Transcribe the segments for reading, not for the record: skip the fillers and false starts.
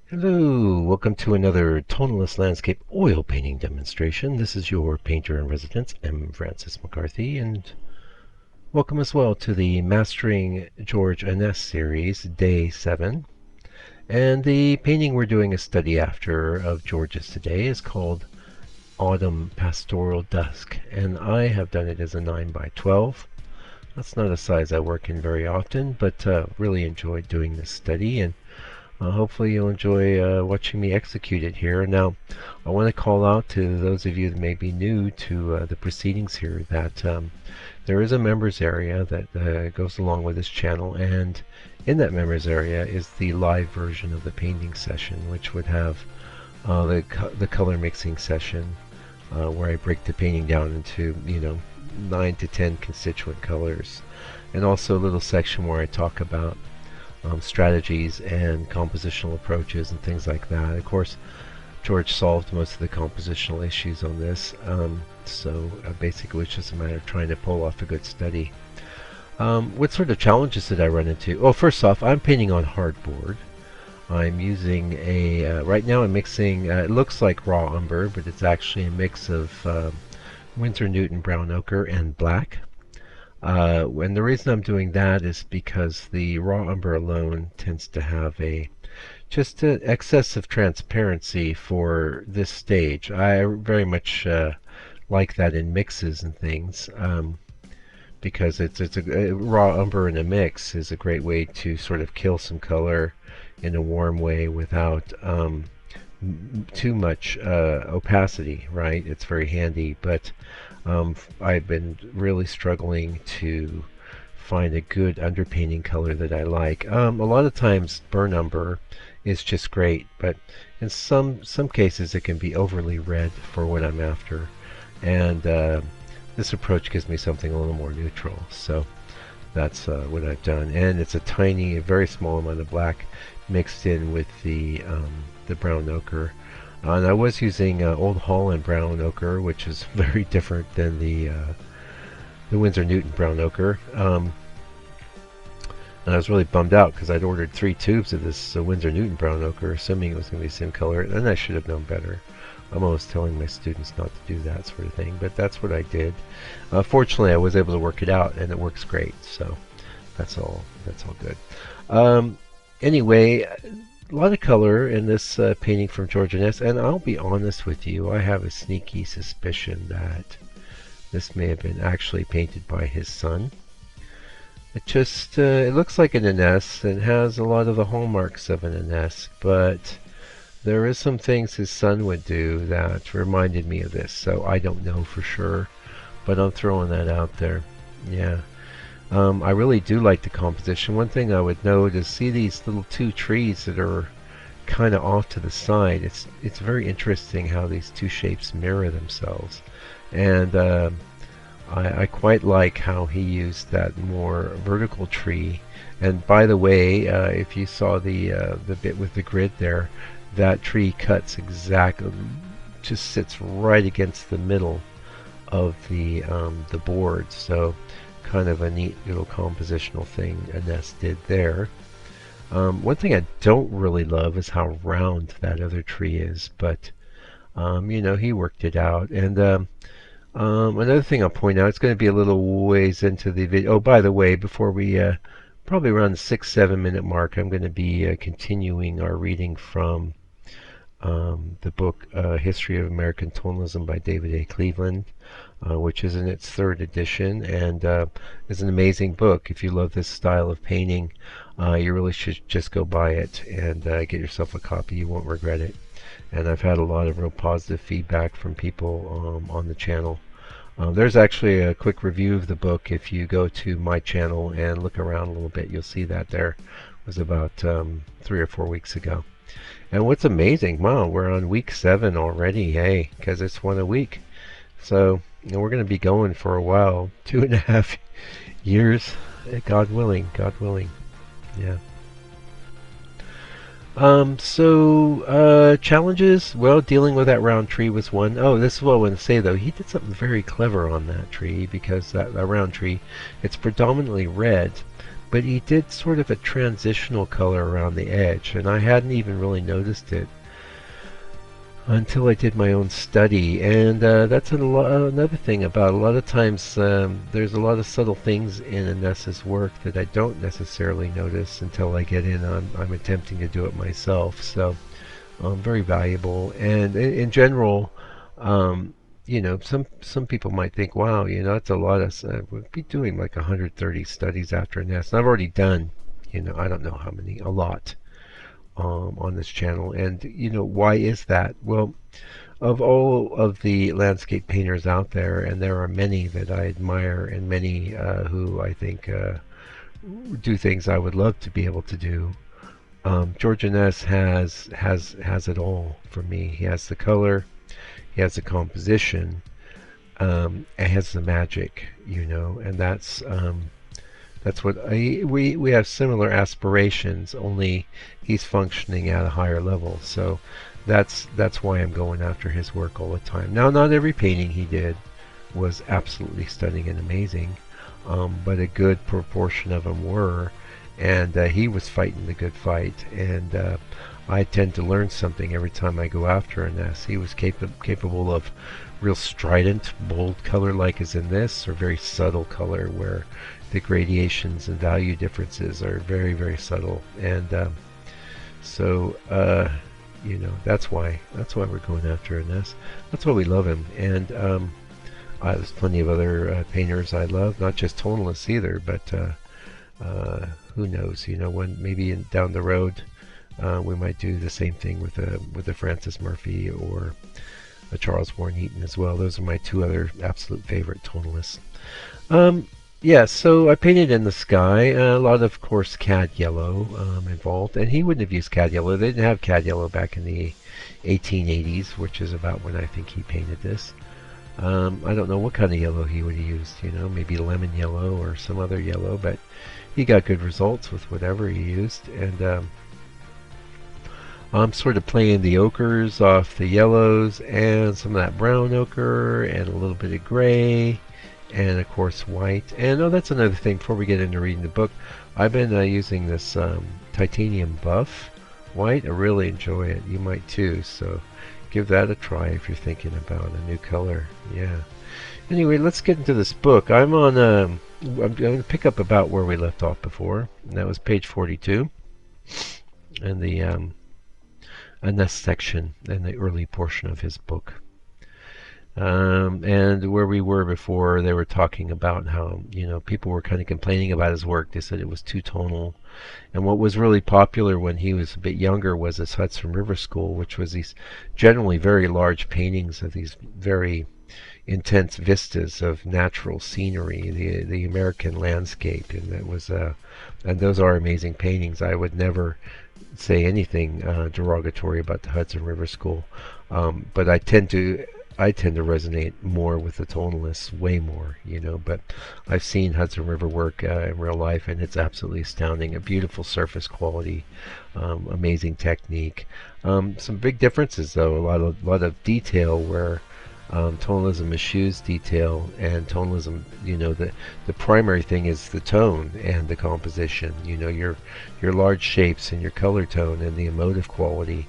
Hello, welcome to another tonalist landscape oil painting demonstration. This is your painter in residence, M. Francis McCarthy, and welcome as well to the Mastering George Inness series, Day 7. And the painting we're doing a study after of George's today is called Autumn Pastoral Dusk, and I have done it as a 9x12. That's not a size I work in very often, but really enjoyed doing this study, and hopefully you'll enjoy watching me execute it here. Now, I want to call out to those of you that may be new to the proceedings here that there is a members area that goes along with this channel, and in that members area is the live version of the painting session, which would have the color mixing session where I break the painting down into 9 to 10 constituent colors, and also a little section where I talk about strategies and compositional approaches and things like that. Of course, George solved most of the compositional issues on this, so basically it's just a matter of trying to pull off a good study. What sort of challenges did I run into? Well, first off, I'm painting on hardboard. I'm using right now I'm mixing, it looks like raw umber, but it's actually a mix of Winsor Newton brown ochre and black. And the reason I'm doing that is because the raw umber alone tends to have just an excess of transparency for this stage. I very much like that in mixes and things, because it's a raw umber in a mix is a great way to sort of kill some color in a warm way without too much opacity, right? It's very handy, but I've been really struggling to find a good underpainting color that I like. A lot of times burn umber is just great, but in some cases it can be overly red for what I'm after, and this approach gives me something a little more neutral, so that's what I've done. And it's a very small amount of black mixed in with the brown ochre. And I was using Old Holland brown ochre, which is very different than the Winsor Newton brown ochre. And I was really bummed out because I'd ordered 3 tubes of this Winsor Newton brown ochre, assuming it was going to be the same color, and I should have known better. I'm always telling my students not to do that sort of thing, but that's what I did. Fortunately, I was able to work it out, and it works great, so that's all good. Anyway, a lot of color in this painting from George Inness, and I'll be honest with you, I have a sneaky suspicion that this may have been actually painted by his son. It looks like an Inness and has a lot of the hallmarks of an Inness, but there is some things his son would do that reminded me of this, so I don't know for sure, but I'm throwing that out there. Yeah. I really do like the composition. One thing I would note is see these little 2 trees that are kind of off to the side. It's very interesting how these 2 shapes mirror themselves, and I quite like how he used that more vertical tree. And by the way, if you saw the bit with the grid there, that tree cuts exactly, just sits right against the middle of the board. So kind of a neat little compositional thing Inness did there. One thing I don't really love is how round that other tree is, but he worked it out. And another thing I'll point out, it's going to be a little ways into the video. Oh, by the way, before we probably around the 6-7 minute mark, I'm going to be continuing our reading from the book History of American Tonalism by David A. Cleveland, which is in its 3rd edition, and is an amazing book. If you love this style of painting, you really should just go buy it and get yourself a copy. You won't regret it. And I've had a lot of real positive feedback from people on the channel. There's actually a quick review of the book. If you go to my channel and look around a little bit, you'll see that there. It was about 3 or 4 weeks ago. And what's amazing, wow, we're on week 7 already, hey, because it's 1 a week. So we're going to be going for a while, 2.5 years, God willing, yeah. Challenges, well, dealing with that round tree was one. Oh, this is what I want to say, though. He did something very clever on that tree, because that round tree, it's predominantly red, but he did sort of a transitional color around the edge, and I hadn't even really noticed it until I did my own study. And that's another thing about a lot of times there's a lot of subtle things in Inness's work that I don't necessarily notice until I get in on I'm attempting to do it myself. So very valuable. And in general, you know, some people might think, wow, you know, that's a lot of we'll be doing like 130 studies after Inness. And I've already done, you know, I don't know how many, a lot on this channel. And you know, why is that? Well, of all of the landscape painters out there, and there are many that I admire and many who I think do things I would love to be able to do, George Inness has it all for me. He has the color, he has the composition, and has the magic, you know, and that's what we have similar aspirations, only he's functioning at a higher level. So that's why I'm going after his work all the time. Now, not every painting he did was absolutely stunning and amazing, but a good proportion of them were, and he was fighting the good fight. And I tend to learn something every time I go after Inness. He was capable of real strident, bold color like is in this, or very subtle color where the gradations and value differences are very, very subtle. And so you know, that's why we're going after Inness. That's why we love him. And there's plenty of other painters I love, not just tonalists either, but who knows, you know, when maybe down the road we might do the same thing with a Francis Murphy or a Charles Warren Eaton as well. Those are my two other absolute favorite tonalists. Yeah, so I painted in the sky. A lot of course, cad yellow involved, and he wouldn't have used cad yellow. They didn't have cad yellow back in the 1880s, which is about when I think he painted this. I don't know what kind of yellow he would have used, you know, maybe lemon yellow or some other yellow, but he got good results with whatever he used. And I'm sort of playing the ochres off the yellows and some of that brown ochre and a little bit of gray and of course white. And oh, that's another thing before we get into reading the book. I've been using this titanium buff white. I really enjoy it. You might too, so give that a try if you're thinking about a new color. Yeah. Anyway, let's get into this book. I'm going to pick up about where we left off before, and that was page 42 and the Inness section in the early portion of his book. And where we were before, they were talking about how, you know, people were kind of complaining about his work. They said it was too tonal. And what was really popular when he was a bit younger was his Hudson River School, which was these generally very large paintings of these very intense vistas of natural scenery, the American landscape. And that was and those are amazing paintings. I would never say anything derogatory about the Hudson River School, but I tend to resonate more with the tonalists, way more, you know. But I've seen Hudson River work in real life, and it's absolutely astounding. A beautiful surface quality, amazing technique. Some big differences, though. A lot of detail where tonalism eschews detail, and tonalism, you know, the primary thing is the tone and the composition. You know, your large shapes and your color tone and the emotive quality.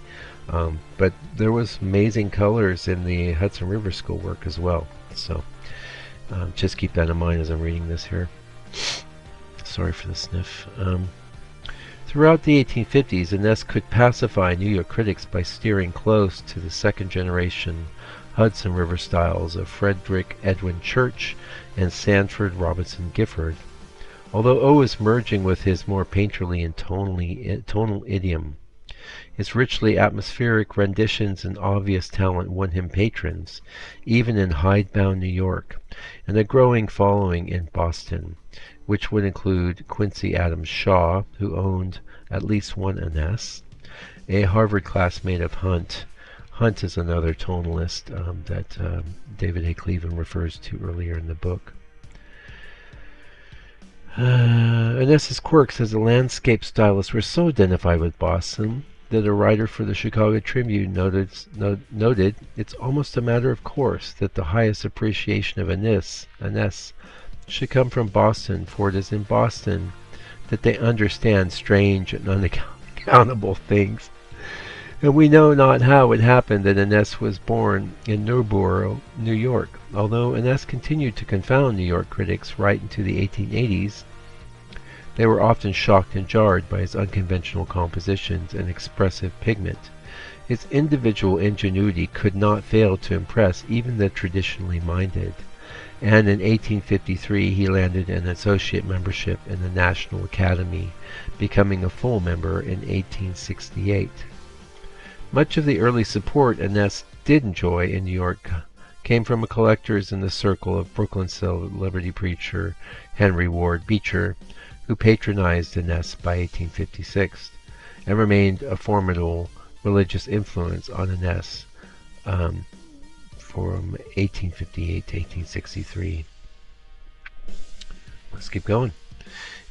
But there was amazing colors in the Hudson River School work as well. So just keep that in mind as I'm reading this here. Sorry for the sniff. Throughout the 1850s, Inness could pacify New York critics by steering close to the second generation Hudson River styles of Frederick Edwin Church and Sanford Robinson Gifford, although always merging with his more painterly and tonal idiom. His richly atmospheric renditions and obvious talent won him patrons, even in hidebound New York, and a growing following in Boston, which would include Quincy Adams Shaw, who owned at least one Inness, a Harvard classmate of Hunt. Hunt is another tonalist that David A. Cleveland refers to earlier in the book. Inness's quirks as a landscape stylist were so identified with Boston that a writer for the Chicago Tribune noted it's almost a matter of course that the highest appreciation of Inness should come from Boston, for it is in Boston that they understand strange and unaccountable things. And we know not how it happened that Inness was born in Newborough, New York. Although Inness continued to confound New York critics right into the 1880s, they were often shocked and jarred by his unconventional compositions and expressive pigment. His individual ingenuity could not fail to impress even the traditionally minded, and in 1853 he landed an associate membership in the National Academy, becoming a full member in 1868. Much of the early support Inness did enjoy in New York came from collectors in the circle of Brooklyn celebrity preacher Henry Ward Beecher, who patronized Inness by 1856 and remained a formidable religious influence on Inness from 1858 to 1863. Let's keep going.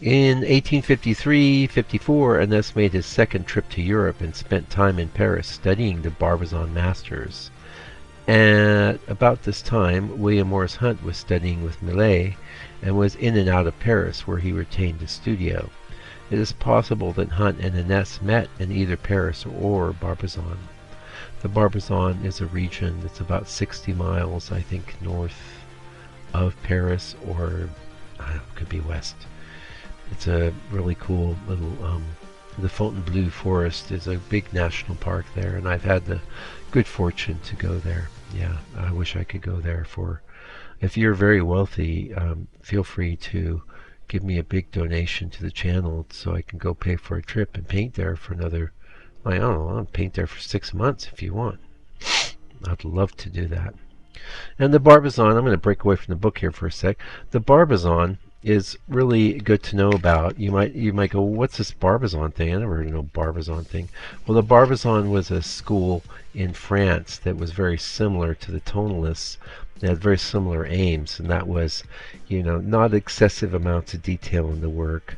In 1853-54, Inness made his second trip to Europe and spent time in Paris studying the Barbizon masters. At about this time, William Morris Hunt was studying with Millet and was in and out of Paris, where he retained a studio. It is possible that Hunt and Inness met in either Paris or Barbizon. The Barbizon is a region that's about 60 miles, I think, north of Paris, or could be west. It's a really cool little, the Fontainebleau Forest is a big national park there, and I've had the good fortune to go there. Yeah, I wish I could go there for, if you're very wealthy, feel free to give me a big donation to the channel so I can go pay for a trip and paint there for another, I don't know, I'll paint there for 6 months if you want. I'd love to do that. And the Barbizon, I'm going to break away from the book here for a sec. The Barbizon is really good to know about. You might go, what's this Barbizon thing? I never heard of no Barbizon thing. Well, the Barbizon was a school in France that was very similar to the Tonalists. They had very similar aims, and that was, not excessive amounts of detail in the work.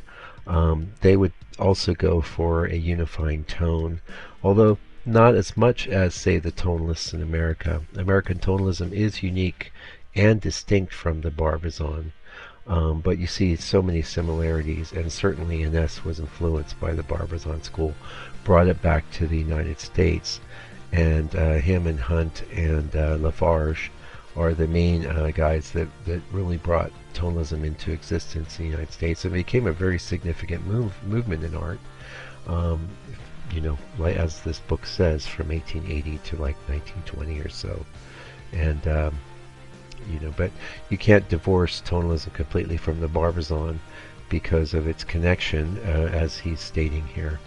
They would also go for a unifying tone, although not as much as, say, the Tonalists in America. American tonalism is unique and distinct from the Barbizon. But you see so many similarities, and certainly Inness was influenced by the Barbizon school, brought it back to the United States, and him and Hunt and Lafarge are the main guys that really brought tonalism into existence in the United States. It became a very significant movement in art, like as this book says, from 1880 to like 1920 or so. And but you can't divorce tonalism completely from the Barbizon because of its connection, as he's stating here.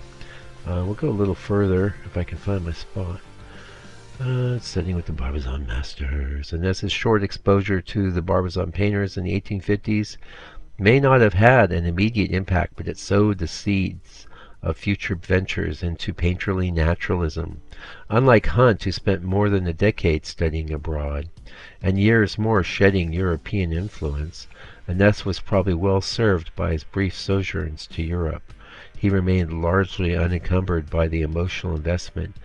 We'll go a little further if I can find my spot. Studying with the Barbizon masters. Inness's short exposure to the Barbizon painters in the 1850s may not have had an immediate impact, but it sowed the seeds of future ventures into painterly naturalism. Unlike Hunt, who spent more than a decade studying abroad, and years more shedding European influence, Inness was probably well served by his brief sojourns to Europe. He remained largely unencumbered by the emotional investment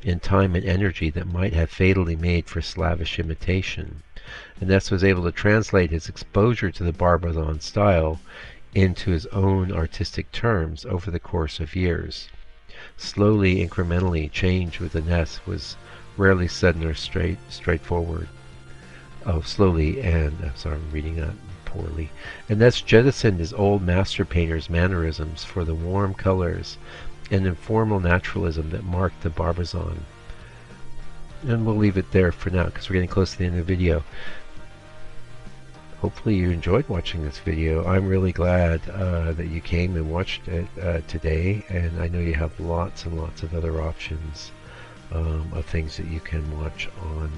in time and energy that might have fatally made for slavish imitation. Inness was able to translate his exposure to the Barbizon style into his own artistic terms over the course of years. Slowly, incrementally, change with Inness was rarely sudden or straightforward. Oh, slowly, and I'm sorry, I'm reading that poorly. Inness jettisoned his old master painter's mannerisms for the warm colors and informal naturalism that marked the Barbizon. And we'll leave it there for now because we're getting close to the end of the video. Hopefully you enjoyed watching this video. I'm really glad that you came and watched it today, and I know you have lots and lots of other options of things that you can watch on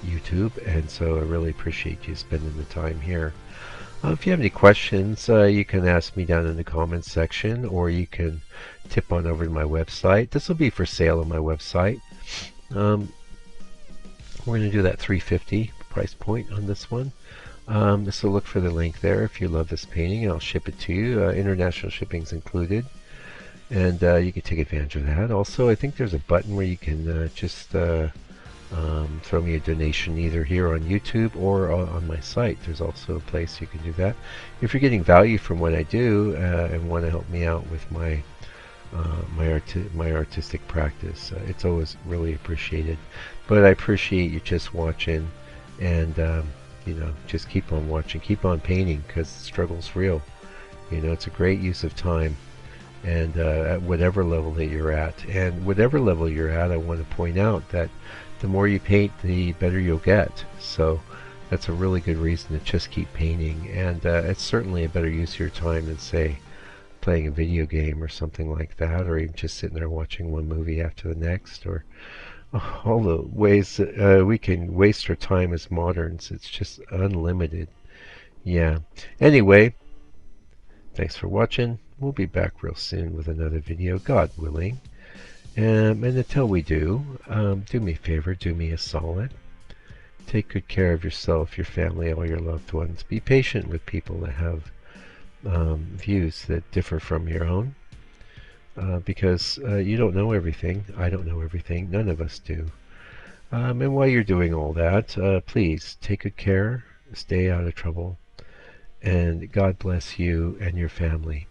YouTube, and so I really appreciate you spending the time here. If you have any questions, you can ask me down in the comments section, or you can tip on over to my website. This will be for sale on my website. We're going to do that $350 price point on this one. So look for the link there if you love this painting, and I'll ship it to you. International shipping's included, and you can take advantage of that. Also, I think there's a button where you can just throw me a donation either here on YouTube or on my site. There's also a place you can do that. If you're getting value from what I do and want to help me out with my artistic practice, it's always really appreciated. But I appreciate you just watching, and just keep on watching, keep on painting, because the struggle's real. It's a great use of time, and at whatever level that you're at. And whatever level you're at, I want to point out that the more you paint, the better you'll get. So that's a really good reason to just keep painting, and it's certainly a better use of your time than, say, playing a video game or something like that, or even just sitting there watching one movie after the next, or all the ways that we can waste our time as moderns. It's just unlimited. Yeah. Anyway, thanks for watching. We'll be back real soon with another video, God willing. And until we do me a favor, do me a solid. Take good care of yourself, your family, all your loved ones. Be patient with people that have views that differ from your own, because you don't know everything. I don't know everything. None of us do. And while you're doing all that, please take good care, stay out of trouble, and God bless you and your family.